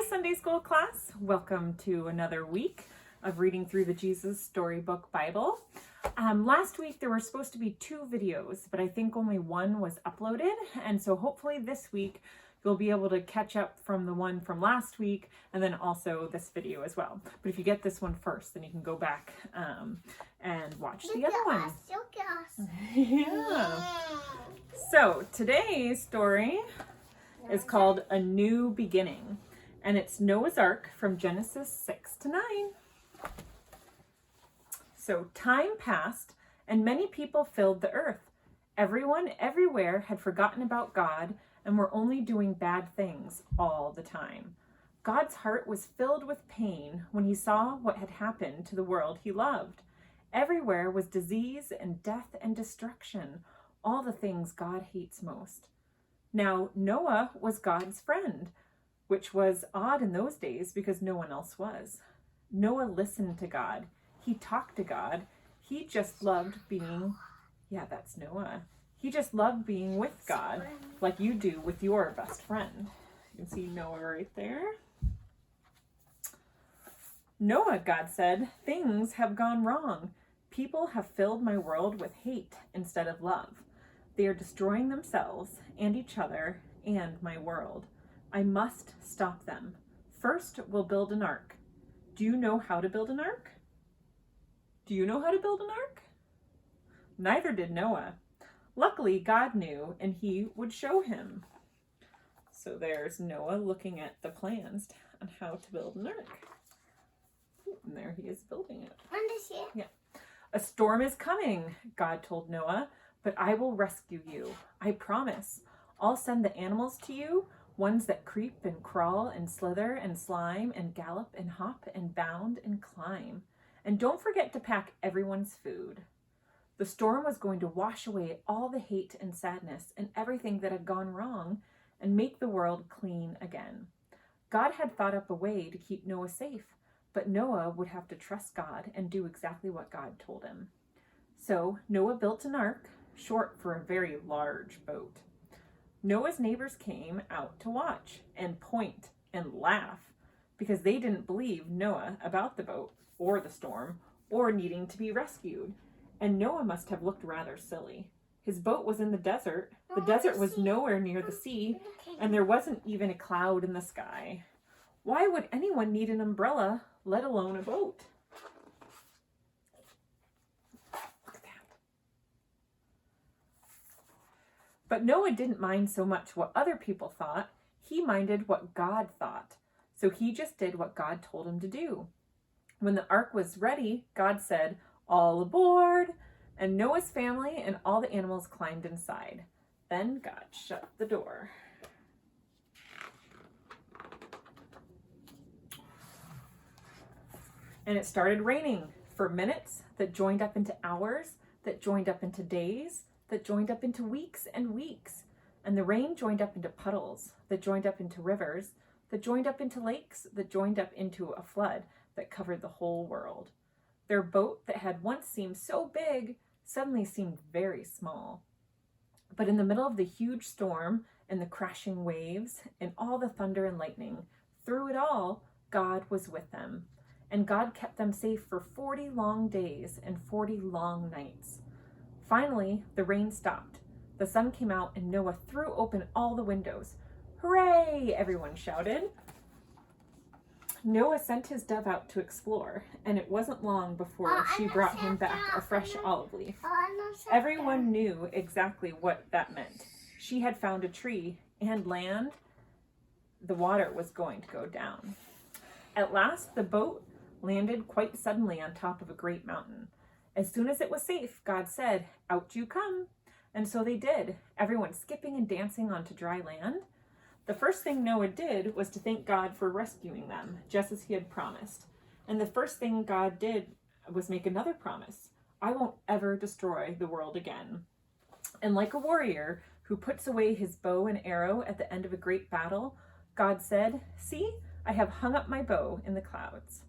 Sunday School class. Welcome to another week of reading through the Jesus Storybook Bible. Last week there were supposed to be 2 videos, but I think only one was uploaded. And so hopefully this week you'll be able to catch up from the one from last week and then also this video as well. But if you get this one first, then you can go back and watch the other one. Yeah. So today's story is called A New Beginning, and it's Noah's Ark from Genesis 6 to 9. So time passed, and many people filled the earth. Everyone everywhere had forgotten about God and were only doing bad things all the time. God's heart was filled with pain when he saw what had happened to the world he loved. Everywhere was disease and death and destruction, all the things God hates most. Now, Noah was God's friend, which was odd in those days because no one else was. Noah listened to God. He talked to God. He just loved being, that's Noah. He just loved being with God, like you do with your best friend. You can see Noah right there. Noah, God said, things have gone wrong. People have filled my world with hate instead of love. They are destroying themselves and each other and my world. I must stop them. First, we'll build an ark. Do you know how to build an ark? Do you know how to build an ark? Neither did Noah. Luckily, God knew, and he would show him. So there's Noah looking at the plans on how to build an ark. And there he is building it. Yeah. A storm is coming, God told Noah, but I will rescue you. I promise. I'll send the animals to you, ones that creep and crawl and slither and slime and gallop and hop and bound and climb. And don't forget to pack everyone's food. The storm was going to wash away all the hate and sadness and everything that had gone wrong and make the world clean again. God had thought up a way to keep Noah safe, but Noah would have to trust God and do exactly what God told him. So Noah built an ark, short for a very large boat. Noah's neighbors came out to watch and point and laugh because they didn't believe Noah about the boat or the storm or needing to be rescued. And Noah must have looked rather silly. His boat was in the desert. The desert was nowhere near the sea, and there wasn't even a cloud in the sky. Why would anyone need an umbrella, let alone a boat? Look at that. But Noah didn't mind so much what other people thought. He minded what God thought. So he just did what God told him to do. When the ark was ready, God said, "All aboard!" And Noah's family and all the animals climbed inside. Then God shut the door. And it started raining for minutes that joined up into hours, that joined up into days, that joined up into weeks and weeks. And the rain joined up into puddles, that joined up into rivers, that joined up into lakes, that joined up into a flood that covered the whole world. Their boat that had once seemed so big suddenly seemed very small. But in the middle of the huge storm and the crashing waves and all the thunder and lightning, through it all, God was with them. And God kept them safe for 40 long days and 40 long nights. Finally, the rain stopped. The sun came out and Noah threw open all the windows. "Hooray!" everyone shouted. Noah sent his dove out to explore, and it wasn't long before she brought him back a fresh olive leaf. Everyone knew exactly what that meant. She had found a tree and land. The water was going to go down. At last, the boat landed quite suddenly on top of a great mountain. As soon as it was safe, God said, "Out you come." And so they did, everyone skipping and dancing onto dry land. The first thing Noah did was to thank God for rescuing them, just as he had promised. And the first thing God did was make another promise. "I won't ever destroy the world again." And like a warrior who puts away his bow and arrow at the end of a great battle, God said, "See, I have hung up my bow in the clouds."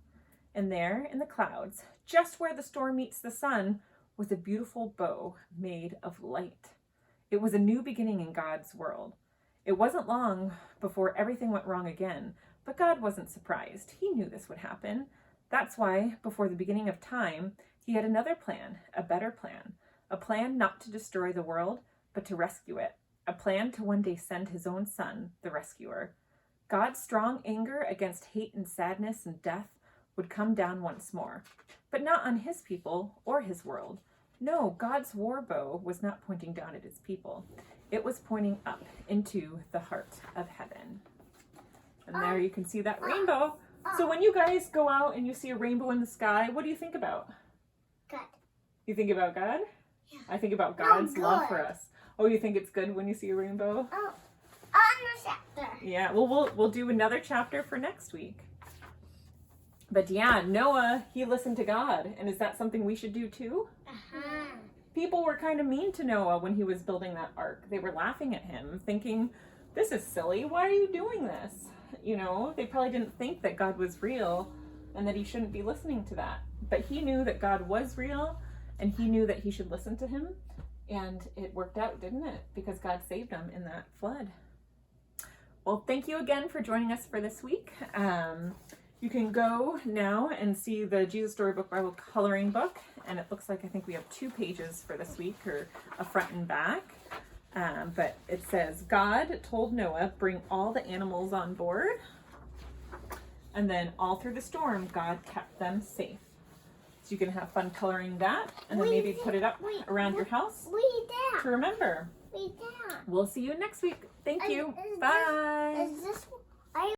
And there in the clouds, just where the storm meets the sun, was a beautiful bow made of light. It was a new beginning in God's world. It wasn't long before everything went wrong again, but God wasn't surprised. He knew this would happen. That's why, before the beginning of time, he had another plan, a better plan. A plan not to destroy the world, but to rescue it. A plan to one day send his own son, the rescuer. God's strong anger against hate and sadness and death would come down once more, but not on his people or his world. No, God's war bow was not pointing down at his people. It was pointing up into the heart of heaven. And there you can see that rainbow. So when you guys go out and you see a rainbow in the sky, what do you think about? Good. You think about God? Yeah. I think about God's love for good. us. Oh, you think it's good when you see a rainbow? Oh, on the chapter. Yeah, well, we'll do another chapter for next week. But yeah, Noah, he listened to God. And is that something we should do too? Uh-huh. People were kind of mean to Noah when he was building that ark. They were laughing at him, thinking, this is silly. Why are you doing this? You know, they probably didn't think that God was real and that he shouldn't be listening to that. But he knew that God was real and he knew that he should listen to him. And it worked out, didn't it? Because God saved him in that flood. Well, thank you again for joining us for this week. You can go now and see the Jesus Storybook Bible coloring book. And it looks like I think we have 2 pages for this week, or a front and back. But it says, God told Noah, bring all the animals on board. And then all through the storm, God kept them safe. So you can have fun coloring that, and then maybe put it up around your house to remember. We'll see you next week. Thank you. Bye. Is this